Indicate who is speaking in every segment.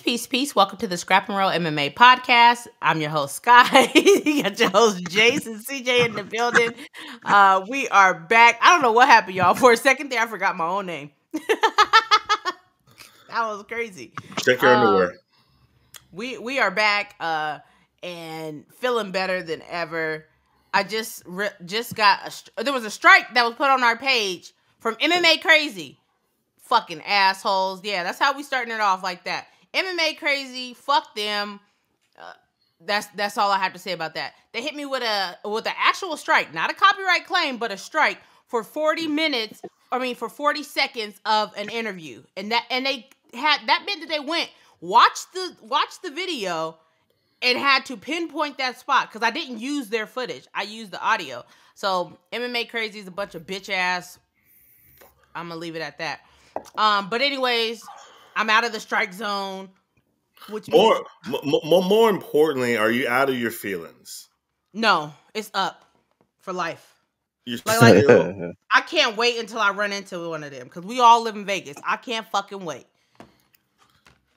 Speaker 1: Peace. Welcome to the Scrap and Roll MMA podcast. I'm your host, Sky. You got your host, Jace and CJ in the building. We are back. I don't know what happened, y'all. For a second there, I forgot my own name. That was crazy.
Speaker 2: Check your underwear.
Speaker 1: We are back and feeling better than ever. I just got there was a strike that was put on our page from MMA Crazy. Fucking assholes. Yeah, that's how we starting it off, like that. MMA Crazy, fuck them. That's all I have to say about that. They hit me with an actual strike, not a copyright claim, but a strike for 40 seconds of an interview. And they had that bit that they went watch the video and had to pinpoint that spot because I didn't use their footage. I used the audio. So MMA Crazy is a bunch of bitch ass. I'm gonna leave it at that. But anyways, I'm out of the strike zone. Which
Speaker 2: more importantly, are you out of your feelings?
Speaker 1: No, it's up for life. I can't wait until I run into one of them because we all live in Vegas. I can't fucking wait.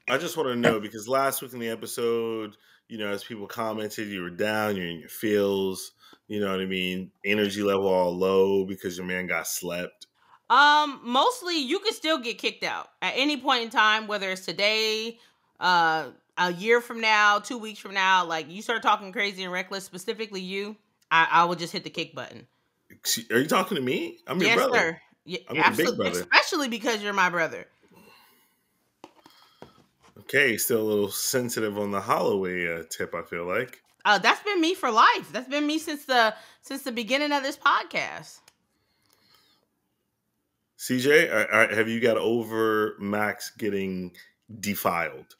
Speaker 2: I just want to know because last week in the episode, as people commented, you were down, you're in your feels. You know what I mean? Energy level all low because your man got slept.
Speaker 1: Mostly you could still get kicked out at any point in time, whether it's today, a year from now, 2 weeks from now. Like you start talking crazy and reckless, specifically you, I will just hit the kick button.
Speaker 2: Are you talking to me? I'm your brother.
Speaker 1: Sir. Yeah, I'm your big brother. Especially because you're my brother.
Speaker 2: Okay, still a little sensitive on the Holloway tip, I feel like.
Speaker 1: That's been me for life. That's been me since the beginning of this podcast.
Speaker 2: CJ, have you got over Max getting defiled?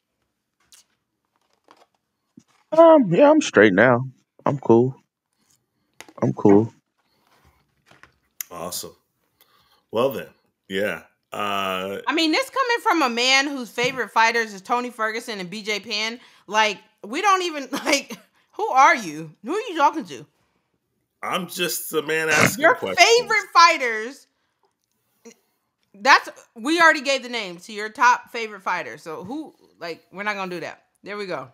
Speaker 3: Yeah, I'm straight now. I'm cool.
Speaker 2: Awesome. Well then, yeah.
Speaker 1: I mean, this coming from a man whose favorite fighters is Tony Ferguson and BJ Penn. Like, we don't even who are you? Who are you talking to?
Speaker 2: I'm just a man asking
Speaker 1: your
Speaker 2: questions.
Speaker 1: Favorite fighters. We already gave the names to your top favorite fighters. So who, we're not going to do that. There we go.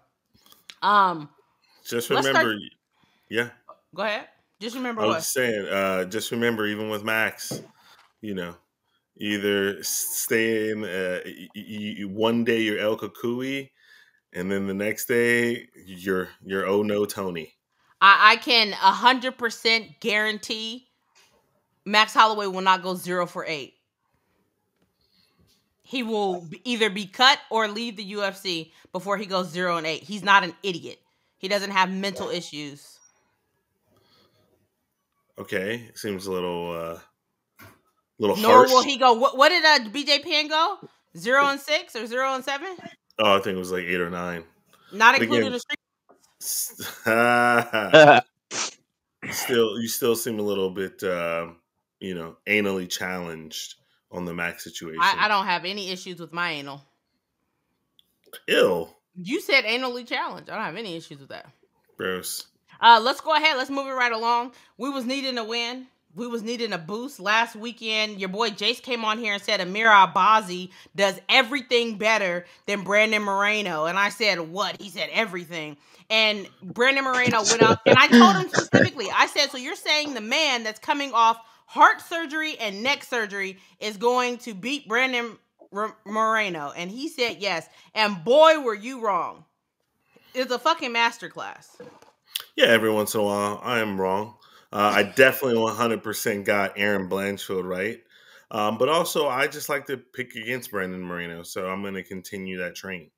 Speaker 2: Just remember, yeah.
Speaker 1: Go ahead. Just remember
Speaker 2: I was saying, just remember, even with Max, either stay in, one day you're El Kukui, and then the next day you're oh no Tony.
Speaker 1: I can 100% guarantee Max Holloway will not go 0 for 8. He will either be cut or leave the UFC before he goes 0 and 8. He's not an idiot. He doesn't have mental issues.
Speaker 2: Okay, seems a little
Speaker 1: Nor
Speaker 2: harsh.
Speaker 1: will he go. What did BJ Penn go? 0 and 6 or 0 and 7?
Speaker 2: Oh, I think it was 8 or 9.
Speaker 1: Not including the street.
Speaker 2: You still seem a little bit, anally challenged on the Max situation.
Speaker 1: I don't have any issues with my anal.
Speaker 2: Ew.
Speaker 1: You said anally challenged. I don't have any issues with that.
Speaker 2: Gross.
Speaker 1: Let's go ahead. Let's move it right along. We was needing a win. We was needing a boost. Last weekend, your boy Jace came on here and said Amir Albazi does everything better than Brandon Moreno. And I said, what? He said everything. And Brandon Moreno went up. And I told him specifically, I said, so you're saying the man that's coming off heart surgery and neck surgery is going to beat Brandon Moreno? And he said yes. And boy, were you wrong. It's a fucking masterclass.
Speaker 2: Yeah, every once in a while, I am wrong. I definitely 100% got Aaron Blanchfield right. But also, I just like to pick against Brandon Moreno. So I'm going to continue that train.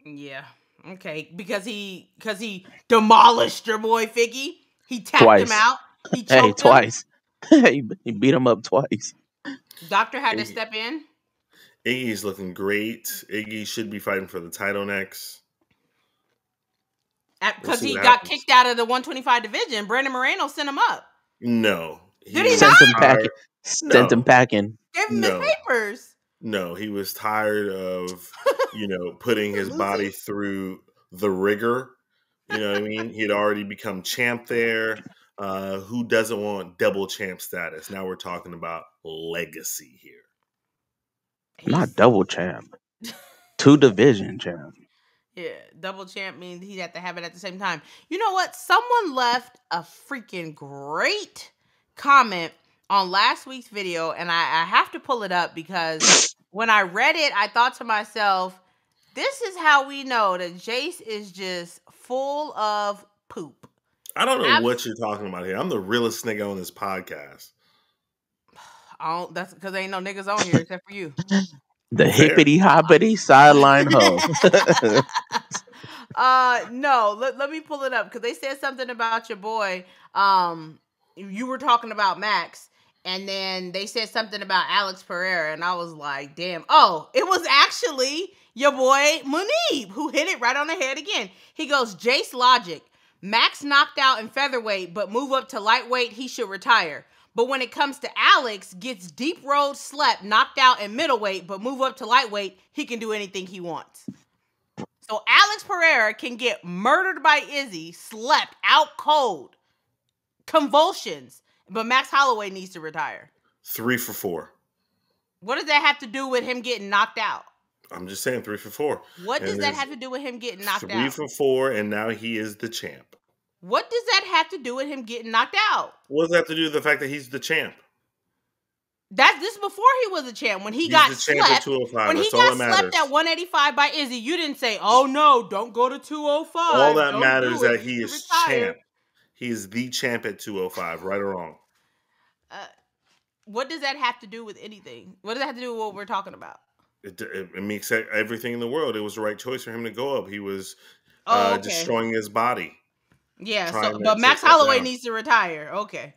Speaker 1: Yeah. Okay. Because he demolished your boy Figgy. He tapped him out. He choked him.
Speaker 3: Twice. He beat him up twice.
Speaker 1: Doctor had to step in.
Speaker 2: Iggy's looking great. Iggy should be fighting for the title next.
Speaker 1: Because he got kicked out of the 125 division. Brandon Moreno sent him up.
Speaker 2: No.
Speaker 1: Did he not?
Speaker 3: Sent him packing.
Speaker 1: Gave him his papers.
Speaker 2: No, he was tired of, putting his body through the rigor. You know what I mean? He had already become champ there. Who doesn't want double champ status? Now we're talking about legacy here.
Speaker 3: Not double champ. 2 division champ.
Speaker 1: Yeah, double champ means he'd have to have it at the same time. You know what? Someone left a freaking great comment on last week's video, and I have to pull it up because when I read it, I thought to myself, this is how we know that Jace is just full of poop.
Speaker 2: I don't know what you're talking about here. I'm the realest nigga on this podcast.
Speaker 1: That's because there ain't no niggas on here except for you.
Speaker 3: The hippity hoppity sideline hoe.
Speaker 1: No, let me pull it up because they said something about your boy. You were talking about Max, and then they said something about Alex Pereira, and I was like, damn. Oh, it was actually your boy Munib who hit it right on the head again. He goes, Jace logic. Max knocked out in featherweight, but move up to lightweight, he should retire. But when it comes to Alex, gets deep road slept, knocked out in middleweight, but move up to lightweight, he can do anything he wants. So Alex Pereira can get murdered by Izzy, slept out cold, convulsions, but Max Holloway needs to retire.
Speaker 2: 3 for 4.
Speaker 1: What does that have to do with him getting knocked out?
Speaker 2: I'm just saying 3 for 4.
Speaker 1: What does that have to do with him getting knocked out?
Speaker 2: 3 for 4, and now he is the champ.
Speaker 1: What does that have to do with him getting knocked out?
Speaker 2: What does that have to do with the fact that he's the champ?
Speaker 1: This before he was a champ. When he
Speaker 2: He's
Speaker 1: got
Speaker 2: the champ
Speaker 1: slept,
Speaker 2: at 205.
Speaker 1: when he
Speaker 2: That's all
Speaker 1: got
Speaker 2: that
Speaker 1: slept
Speaker 2: matters.
Speaker 1: at 185 by Izzy, you didn't say, "Oh no, don't go to 205."
Speaker 2: All that
Speaker 1: Don't
Speaker 2: matters
Speaker 1: do it.
Speaker 2: that he
Speaker 1: You
Speaker 2: is
Speaker 1: retire.
Speaker 2: champ. He is the champ at 205, right or wrong.
Speaker 1: What does that have to do with anything? What does that have to do with what we're talking about?
Speaker 2: It makes everything in the world. It was the right choice for him to go up. He was
Speaker 1: Okay.
Speaker 2: destroying his body.
Speaker 1: Yeah,
Speaker 2: trying to
Speaker 1: but Max
Speaker 2: sit
Speaker 1: Holloway
Speaker 2: down.
Speaker 1: needs to retire. Okay.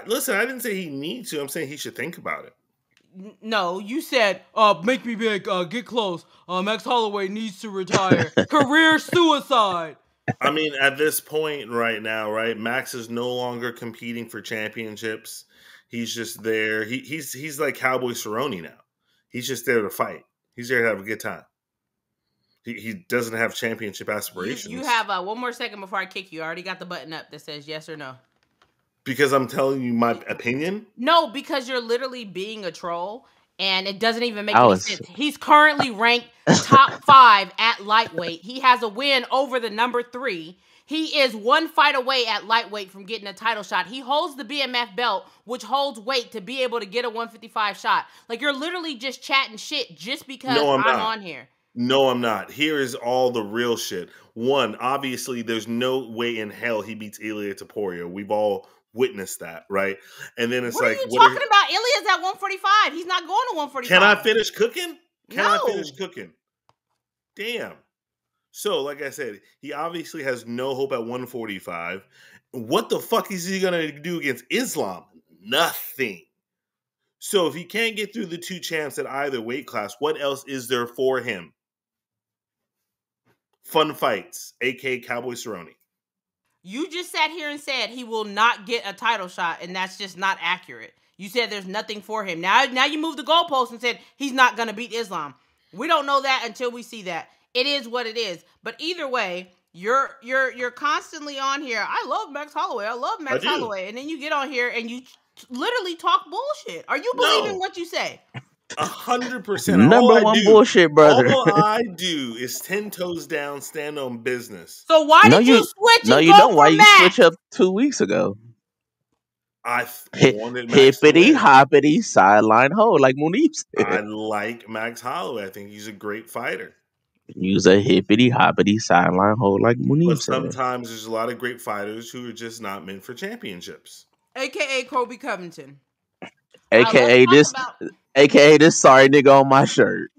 Speaker 2: Listen, I didn't say he needs to. I'm saying he should think about it.
Speaker 1: No, you said, make me big, get close. Max Holloway needs to retire. Career suicide.
Speaker 2: I mean, at this point right now, right, Max is no longer competing for championships. He's just there. He's like Cowboy Cerrone now. He's just there to fight. He's there to have a good time. He doesn't have championship aspirations.
Speaker 1: You have one more second before I kick you. I already got the button up that says yes or no.
Speaker 2: Because I'm telling you my opinion?
Speaker 1: No, because you're literally being a troll, and it doesn't even make any sense. He's currently ranked top 5 at lightweight. He has a win over the number 3. He is 1 fight away at lightweight from getting a title shot. He holds the BMF belt, which holds weight to be able to get a 155 shot. Like, you're literally just chatting shit just because I'm on here.
Speaker 2: No, I'm not. Here is all the real shit. One, obviously, there's no way in hell he beats Ilia Topuria. We've all witnessed that, right? And then it's
Speaker 1: what
Speaker 2: like,
Speaker 1: are you talking about? Ilia's at 145. He's not going to 145.
Speaker 2: Can I finish cooking?
Speaker 1: No.
Speaker 2: I finish cooking? Damn. So, like I said, he obviously has no hope at 145. What the fuck is he going to do against Islam? Nothing. So, if he can't get through the 2 champs at either weight class, what else is there for him? Fun fights, a.k.a. Cowboy Cerrone.
Speaker 1: You just sat here and said he will not get a title shot, and that's just not accurate. You said there's nothing for him. Now you moved the goalpost and said he's not going to beat Islam. We don't know that until we see that. It is what it is. But either way, you're constantly on here. I love Max Holloway. I love Max Holloway. And then you get on here and you literally talk bullshit. Are you believing what you say?
Speaker 2: 100%.
Speaker 3: Number one bullshit, brother.
Speaker 2: All I do is 10 toes down, stand on business.
Speaker 1: So why did you switch?
Speaker 3: No, you don't. Why you switch up 2 weeks ago?
Speaker 2: I wanted Max
Speaker 3: hippity hoppity sideline hoe, like Munib said.
Speaker 2: I like Max Holloway. I think he's a great fighter.
Speaker 3: Use a hippity hoppity sideline hoe, like Munib said.
Speaker 2: But sometimes there's a lot of great fighters who are just not meant for championships.
Speaker 1: AKA Kobe Covington.
Speaker 3: AKA this sorry nigga on my shirt.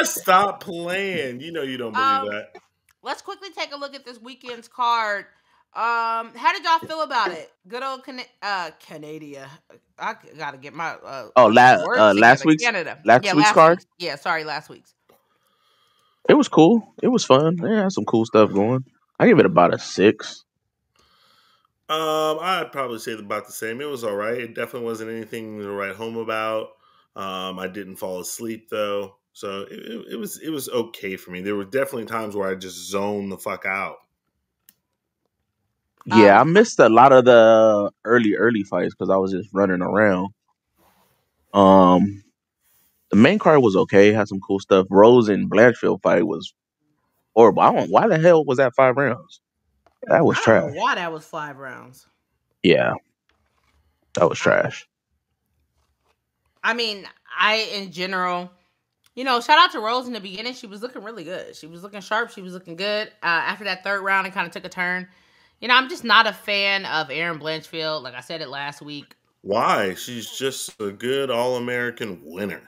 Speaker 2: Stop playing. You know you don't believe that.
Speaker 1: Let's quickly take a look at this weekend's card. How did y'all feel about it? Good old Canada. I gotta get my
Speaker 3: last week's
Speaker 1: Canada.
Speaker 3: Last week's card?
Speaker 1: Yeah, sorry, last week's.
Speaker 3: It was cool. It was fun. They had some cool stuff going. I give it about a 6.
Speaker 2: I'd probably say about the same. It was all right. It definitely wasn't anything to write home about. I didn't fall asleep though, so it was okay for me. There were definitely times where I just zoned the fuck out.
Speaker 3: Yeah, I missed a lot of the early fights because I was just running around. The main card was okay. Had some cool stuff. Rose and Blanchfield fight was horrible. I don't. Why the hell was that 5 rounds? That was
Speaker 1: I don't know
Speaker 3: trash.
Speaker 1: why that was 5 rounds.
Speaker 3: Yeah, that was trash.
Speaker 1: I mean, in general, shout out to Rose in the beginning. She was looking really good. She was looking sharp. She was looking good. After that 3rd round, it kind of took a turn. I'm just not a fan of Erin Blanchfield. Like I said it last week.
Speaker 2: Why? She's just a good All-American winner.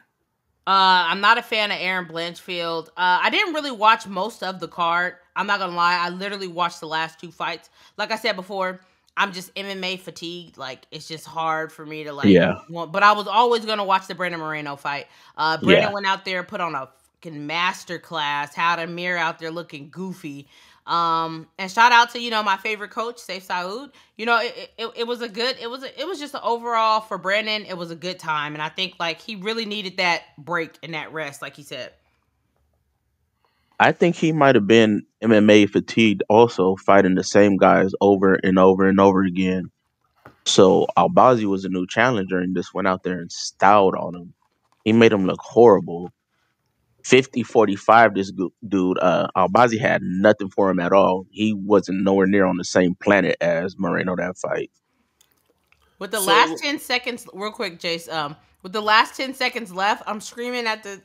Speaker 1: I'm not a fan of Erin Blanchfield. I didn't really watch most of the card. I'm not gonna lie. I literally watched the last 2 fights. Like I said before, I'm just MMA fatigued. Like, it's just hard for me to but I was always gonna watch the Brandon Moreno fight. Brandon went out there, put on a fucking masterclass, had Amir out there looking goofy. And shout out to my favorite coach, Saif Saud. It was it was just an overall for Brandon. It was a good time, and I think he really needed that break and that rest, like he said.
Speaker 3: I think he might have been MMA fatigued, also fighting the same guys over and over and over again. So Albazi was a new challenger and just went out there and styled on him. He made him look horrible. 50-45, this dude, Albazi had nothing for him at all. He wasn't nowhere near on the same planet as Moreno that fight.
Speaker 1: With the last 10 seconds, real quick, Jace, with the last 10 seconds left, I'm screaming at the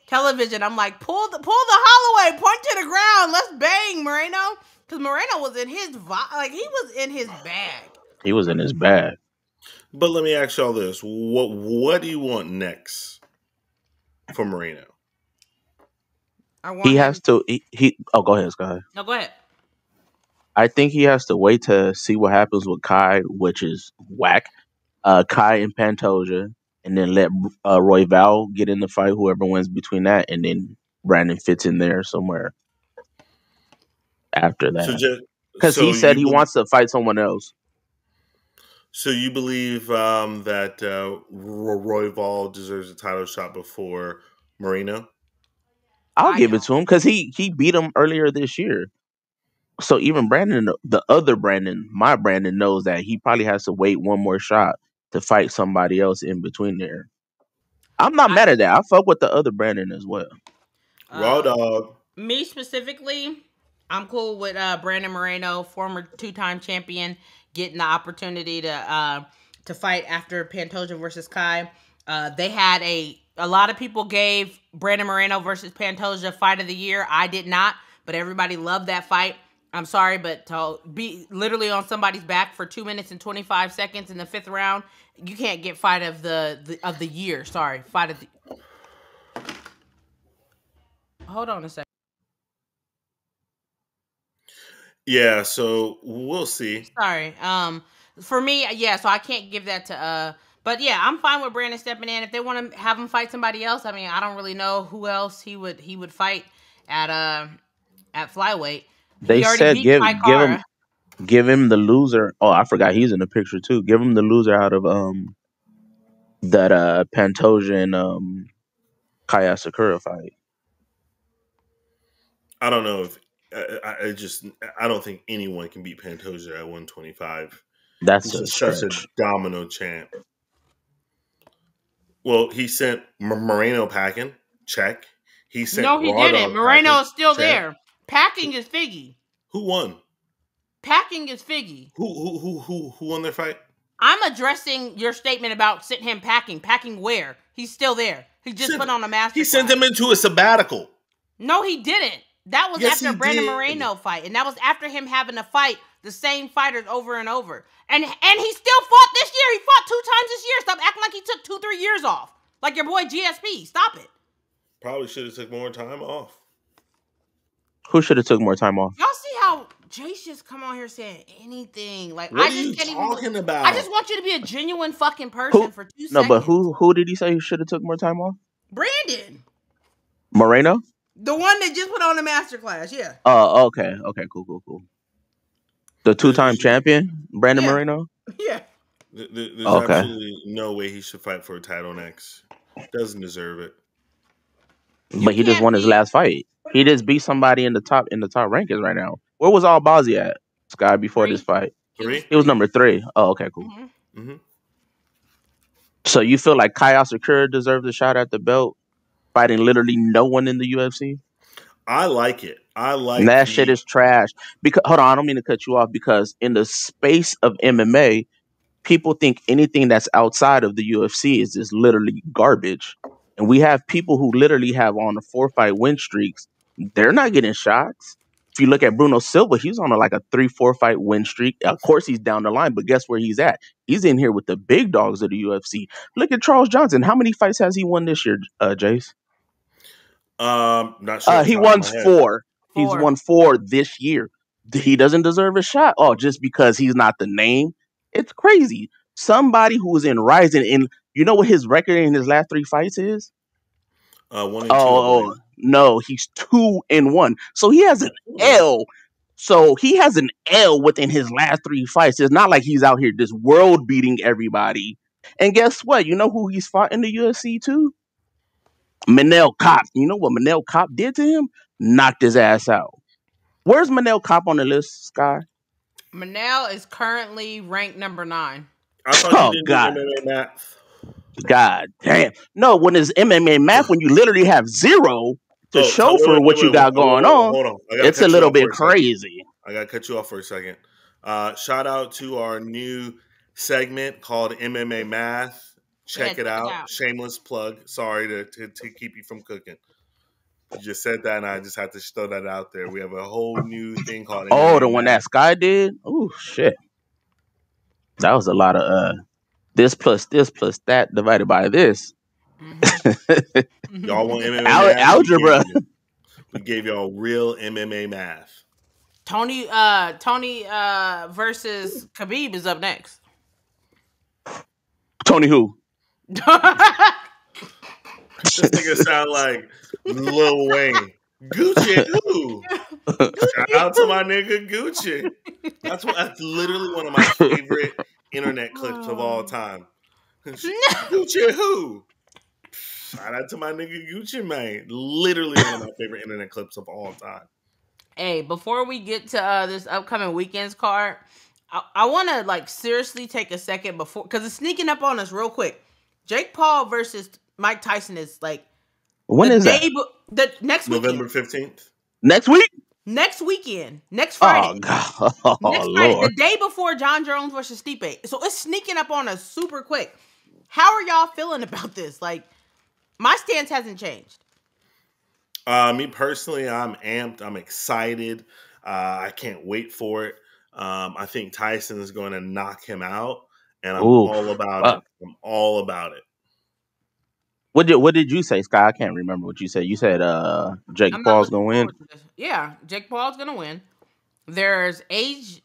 Speaker 1: television. I'm like, pull the Holloway, point to the ground, let's bang Moreno. Because Moreno was in his he was in his bag.
Speaker 3: He was in his bag.
Speaker 2: But let me ask y'all this. What do you want next for Moreno?
Speaker 3: He has to. Go ahead.
Speaker 1: No, go ahead.
Speaker 3: I think he has to wait to see what happens with Kai, which is whack. Kai and Pantoja, and then let Royval get in the fight. Whoever wins between that, and then Brandon fits in there somewhere after that. Because he said he wants to fight someone else.
Speaker 2: So you believe that Royval deserves a title shot before Moreno?
Speaker 3: I'll give it to him because he beat him earlier this year. So even Brandon, the other Brandon, my Brandon, knows that he probably has to wait one more shot to fight somebody else in between there. I'm not mad at that. I fuck with the other Brandon as well.
Speaker 2: Raw dog.
Speaker 1: Me specifically, I'm cool with Brandon Moreno, former 2-time champion, getting the opportunity to fight after Pantoja versus Kai. They had a lot of people gave Brandon Moreno versus Pantoja fight of the year. I did not, but everybody loved that fight. I'm sorry, but to be literally on somebody's back for 2 minutes and 25 seconds in the 5th round, you can't get fight of the year. Sorry, fight of the. Hold on a second.
Speaker 2: Yeah, so we'll see.
Speaker 1: Sorry. For me, yeah, so I can't give that to but yeah, I'm fine with Brandon stepping in. If they want to have him fight somebody else, I mean, I don't really know who else he would fight at flyweight.
Speaker 3: They said give him the loser. Oh, I forgot he's in the picture too. Give him the loser out of that Pantoja and Kaya Sakura fight.
Speaker 2: I don't know if I don't think anyone can beat Pantoja at 125.
Speaker 3: That's
Speaker 2: such a domino champ. Well, he sent Moreno packing. Check. He sent.
Speaker 1: No, he didn't. Moreno is still there. Packing is Figgy.
Speaker 2: Who won?
Speaker 1: Packing is Figgy.
Speaker 2: Who won their fight?
Speaker 1: I'm addressing your statement about sent him packing. Packing where? He's still there. He just put on a master.
Speaker 2: He sent him into a sabbatical.
Speaker 1: No, he didn't. That was after Brandon Moreno fight, and that was after him having to fight the same fighters over and over. And he still fought this year. He fought 2 times this year. Stop acting like he took 2-3 years off, like your boy GSP. Stop it.
Speaker 2: Probably should have took more time off.
Speaker 3: Who should have took more time off?
Speaker 1: Y'all see how Jace just come on here saying anything? Like,
Speaker 2: what are you talking about?
Speaker 1: I just want you to be a genuine fucking person for 2 seconds.
Speaker 3: No, but who did he say he should have took more time off?
Speaker 1: Brandon
Speaker 3: Moreno.
Speaker 1: The one that just put on the masterclass, yeah.
Speaker 3: Oh, okay, cool. The 2-time champion, Brandon Moreno?
Speaker 1: Yeah.
Speaker 2: There's absolutely no way he should fight for a title next. Doesn't deserve it.
Speaker 3: But he just won his last fight. He just beat somebody in the top rankings right now. Where was Albazi at, Sky, before this fight?
Speaker 2: 3?
Speaker 3: He was number 3. Oh, okay, cool.
Speaker 2: Mm-hmm.
Speaker 3: So you feel like Kyle Sakura deserves a shot at the belt, fighting literally no one in the UFC?
Speaker 2: I like it. I
Speaker 3: And
Speaker 2: like
Speaker 3: that shit is trash. Because hold on, I don't mean to cut you off. Because in the space of MMA, people think anything that's outside of the UFC is just literally garbage. And we have people who literally have on a 4-fight win streaks. They're not getting shots. If you look at Bruno Silva, he's on like a 3-4 fight win streak. Of course, he's down the line, but guess where he's at? He's in here with the big dogs of the UFC. Look at Charles Johnson. How many fights has he won this year, Jace?
Speaker 2: Not sure.
Speaker 3: He won 4. He's won 4 this year. He doesn't deserve a shot. Oh, just because he's not the name? It's crazy. Somebody who is in Rising, and you know what his record in his last 3 fights is?
Speaker 2: 1-2. Oh
Speaker 3: no, he's 2-1. So he has an L. So he has an L within his last 3 fights. It's not like he's out here just world beating everybody. And guess what? You know who he's fought in the UFC too? Manel Kopp. You know what Manel Kopp did to him? Knocked his ass out. Where's Manel Kopp on the list, Sky?
Speaker 1: Manel is currently ranked number 9.
Speaker 2: I thought you didn't do MMA math.
Speaker 3: God damn. No, when it's MMA math, when you literally have 0 to show for what you got going on,
Speaker 2: hold on.
Speaker 3: It's a little bit crazy.
Speaker 2: I got to cut you off for a second. Shout out to our new segment called MMA Math. Check it out. Shameless plug. Sorry to keep you from cooking. You just said that, and I just had to throw that out there. We have a whole new thing called MMA
Speaker 3: the one that Sky did? Oh, shit. That was a lot of this plus that divided by this.
Speaker 2: Mm-hmm. Y'all want MMA math?
Speaker 3: Algebra.
Speaker 2: We gave y'all real MMA math.
Speaker 1: Tony versus Khabib is up next.
Speaker 3: Tony who?
Speaker 2: This nigga sound like Lil Wayne. Gucci who? Shout out to my nigga Gucci. That's literally one of my favorite internet clips of all time. Gucci who? Shout out to my nigga Gucci Mane. Literally one of my favorite internet clips of all time.
Speaker 1: Hey, before we get to this upcoming weekend's card, I want to seriously take a second before, because it's sneaking up on us real quick. Jake Paul versus Mike Tyson is
Speaker 3: when is that?
Speaker 1: The next weekend.
Speaker 2: November 15th.
Speaker 3: Next week?
Speaker 1: Next weekend. Next Friday.
Speaker 3: Oh, God.
Speaker 1: Next Friday. The day before John Jones versus Stipe. So it's sneaking up on us super quick. How are y'all feeling about this? My stance hasn't changed.
Speaker 2: Me personally, I'm amped. I'm excited. I can't wait for it. I think Tyson is going to knock him out, and I'm all about it. I'm all about it.
Speaker 3: What did you say, Sky? I can't remember what you said. You said Jake Paul's gonna win.
Speaker 1: Yeah, Jake Paul's gonna win. There's age.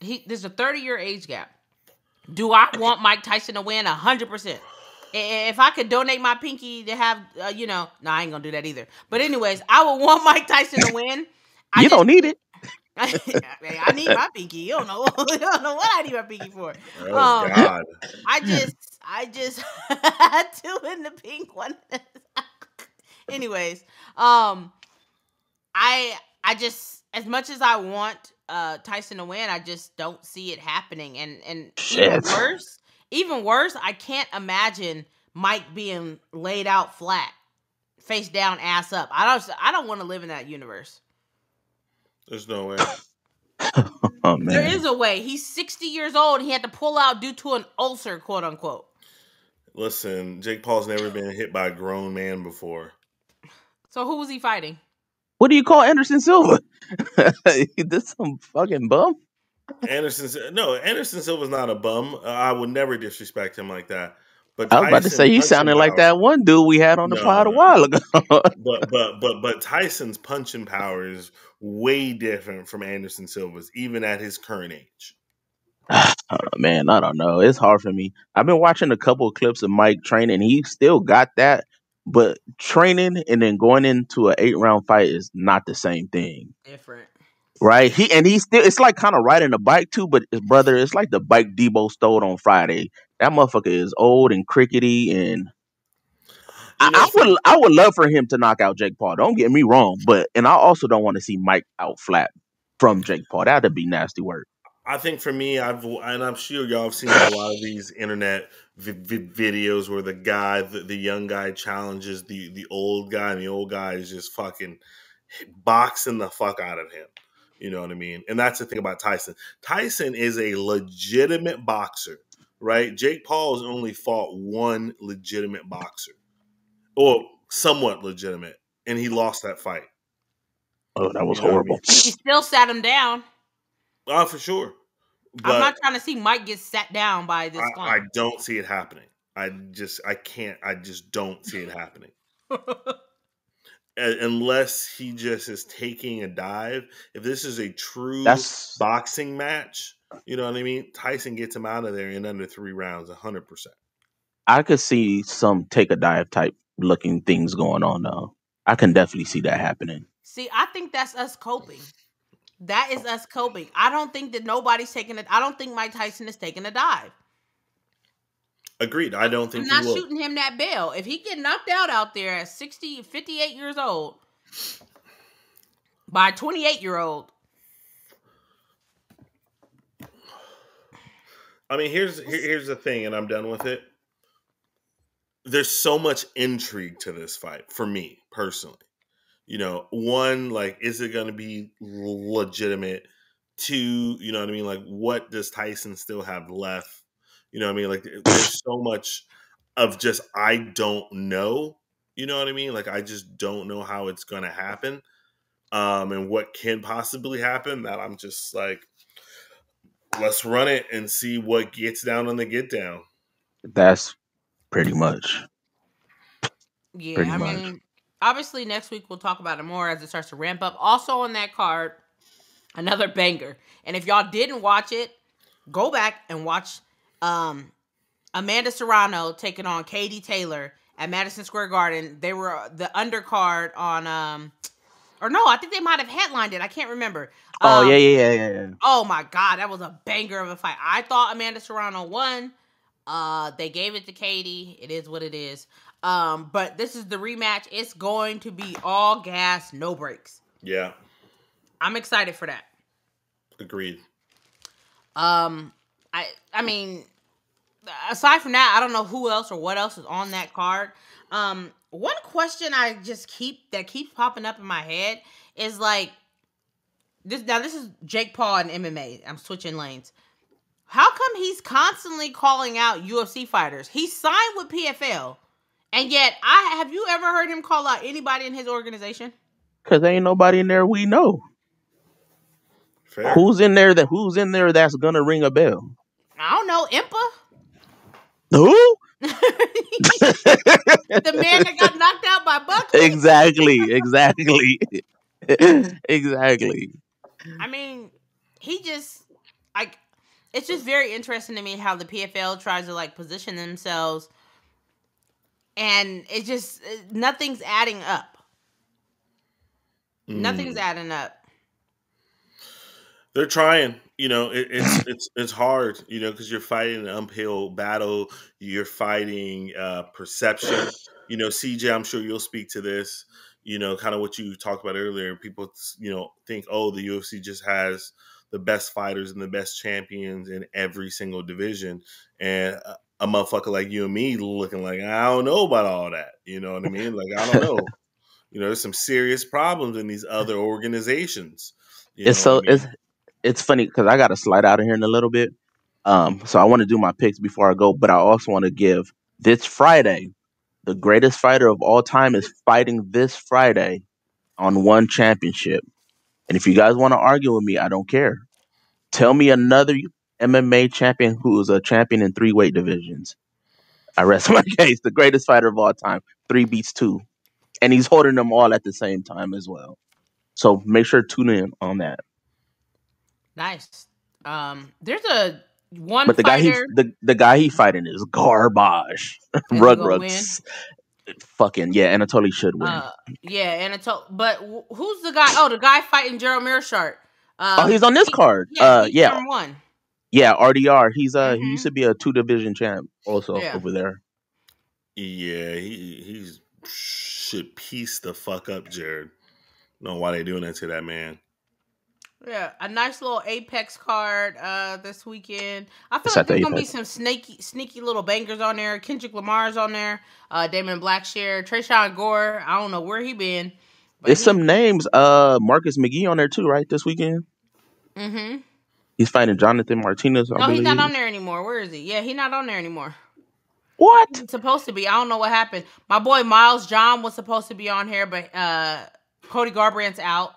Speaker 1: There's a 30-year age gap. Do I want Mike Tyson to win? 100%. If I could donate my pinky to have, no, I ain't gonna do that either. But anyways, I would want Mike Tyson to win.
Speaker 3: You don't need it.
Speaker 1: I need my pinky. You don't know. You don't know what I need my pinky for.
Speaker 2: Oh God!
Speaker 1: I just two in the pink one. Anyways, I just, as much as I want Tyson to win, I just don't see it happening. And even worse, I can't imagine Mike being laid out flat, face down, ass up. I don't want to live in that universe.
Speaker 2: There's no way.
Speaker 3: Oh, man.
Speaker 1: There is a way. He's 60 years old. And he had to pull out due to an ulcer, quote unquote.
Speaker 2: Listen, Jake Paul's never been hit by a grown man before.
Speaker 1: So who was he fighting?
Speaker 3: What do you call Anderson Silva? This some fucking bum?
Speaker 2: Anderson Silva's not a bum. I would never disrespect him like that. But
Speaker 3: I was about to say, you sounded like that one dude we had on the pod a while ago.
Speaker 2: but Tyson's punching power is way different from Anderson Silva's, even at his current age.
Speaker 3: Man, I don't know. It's hard for me. I've been watching a couple of clips of Mike training. He still got that, but training and then going into an 8-round fight is not the same thing.
Speaker 1: Different.
Speaker 3: Right? He's still, it's like kind of riding a bike too, but his brother, it's like the bike Debo stole on Friday. That motherfucker is old and crickety, and I would love for him to knock out Jake Paul. Don't get me wrong, and I also don't want to see Mike out flat from Jake Paul. That'd be nasty work.
Speaker 2: I think for me, and I'm sure y'all have seen a lot of these internet videos where the young guy challenges the old guy, and the old guy is just fucking boxing the fuck out of him. You know what I mean? And that's the thing about Tyson. Tyson is a legitimate boxer, right? Jake Paul has only fought one legitimate boxer, or somewhat legitimate, and he lost that fight.
Speaker 3: Oh, that was
Speaker 2: You know what I
Speaker 3: horrible.
Speaker 2: mean?
Speaker 1: He still sat him down.
Speaker 2: Oh, for sure. But
Speaker 1: I'm not trying to see Mike get sat down by this
Speaker 2: I
Speaker 1: clown.
Speaker 2: don't see it happening. I just don't see it happening. Unless he just is taking a dive. If this is a true boxing match, you know what I mean? Tyson gets him out of there in under 3 rounds, 100%.
Speaker 3: I could see some take a dive type looking things going on though. I can definitely see that happening.
Speaker 1: See, I think that's us coping. That is us coping. I don't think that nobody's taking it. I don't think Mike Tyson is taking a dive.
Speaker 2: Agreed. I don't think
Speaker 1: I'm not shooting him that bail. If he get knocked out there at 58 years old by a 28-year-old.
Speaker 2: I mean, here's the thing, and I'm done with it. There's so much intrigue to this fight for me personally. You know, one, like, is it going to be legitimate? Two, you know what I mean? Like, what does Tyson still have left? You know what I mean? Like, there's so much of just, I don't know. You know what I mean? Like, I just don't know how it's going to happen. And what can possibly happen, that I'm just like, let's run it and see what gets down on the get down.
Speaker 3: That's pretty much.
Speaker 1: Yeah,
Speaker 3: pretty
Speaker 1: I
Speaker 3: much.
Speaker 1: mean, obviously next week we'll talk about it more as it starts to ramp up. Also on that card, another banger. And if y'all didn't watch it, go back and watch Amanda Serrano taking on Katie Taylor at Madison Square Garden. They were the undercard on or no, I think they might have headlined it. I can't remember.
Speaker 3: Yeah.
Speaker 1: Oh my God, that was a banger of a fight. I thought Amanda Serrano won. They gave it to Katie. It is what it is. But this is the rematch. It's going to be all gas, no brakes.
Speaker 2: Yeah.
Speaker 1: I'm excited for that.
Speaker 2: Agreed.
Speaker 1: I mean, aside from that, I don't know who else or what else is on that card. One question I just keeps popping up in my head is like this. Now this is Jake Paul and MMA. I'm switching lanes. How come he's constantly calling out UFC fighters? He's signed with PFL, and yet have you ever heard him call out anybody in his organization?
Speaker 3: Because ain't nobody in there we know.
Speaker 2: Fair.
Speaker 3: Who's in there that's gonna ring a bell?
Speaker 1: I don't know, Impa.
Speaker 3: Who?
Speaker 1: The man that got knocked out by Buckley.
Speaker 3: Exactly.
Speaker 1: I mean, he just like. It's just very interesting to me how the PFL tries to like position themselves, and it just nothing's adding up. Nothing's adding up.
Speaker 2: They're trying, you know. It's hard, you know, because you're fighting an uphill battle. You're fighting perception. You know, CJ, I'm sure you'll speak to this. You know, kind of what you talked about earlier. People, you know, think, oh, the UFC just has the best fighters and the best champions in every single division, and a motherfucker like you and me looking like, I don't know about all that. You know what I mean? Like, I don't know. You know, there's some serious problems in these other organizations.
Speaker 3: It's funny because I got to slide out of here in a little bit. So I want to do my picks before I go, but I also want to give this Friday, the greatest fighter of all time is fighting this Friday on ONE Championship. And if you guys want to argue with me, I don't care. Tell me another MMA champion who is a champion in 3 weight divisions. I rest my case. The greatest fighter of all time. 3 beats 2. And he's holding them all at the same time as well. So make sure to tune in on that.
Speaker 1: Nice. There's a one
Speaker 3: but the
Speaker 1: fighter.
Speaker 3: The guy he fighting is garbage. Rugrats. Fucking yeah, Anatoly should win.
Speaker 1: Yeah, Anatoly. But who's the guy? Oh, the guy fighting Gerald Mearshart.
Speaker 3: He's on this card.
Speaker 1: He's number 1.
Speaker 3: Yeah, RDR. He's he used to be a 2 division champ also over there.
Speaker 2: Yeah, he should piece the fuck up, Jared. I don't know why they doing that to that man.
Speaker 1: Yeah, a nice little Apex card this weekend. I feel
Speaker 3: It's
Speaker 1: like
Speaker 3: at the
Speaker 1: there's gonna be
Speaker 3: Apex.
Speaker 1: some sneaky little bangers on there. Kendrick Lamar's on there. Damon Blackshear, Trayshawn Gore. I don't know where he been, but
Speaker 3: It's some names. Marcus McGee on there too, right? This weekend.
Speaker 1: Mm-hmm.
Speaker 3: He's fighting Jonathan Martinez, I
Speaker 1: No, he's not
Speaker 3: believe.
Speaker 1: on there anymore. Where is he? Yeah, he's not on there anymore.
Speaker 3: What?
Speaker 1: He's supposed to be. I don't know what happened. My boy Miles John was supposed to be on here, but Cody Garbrandt's out.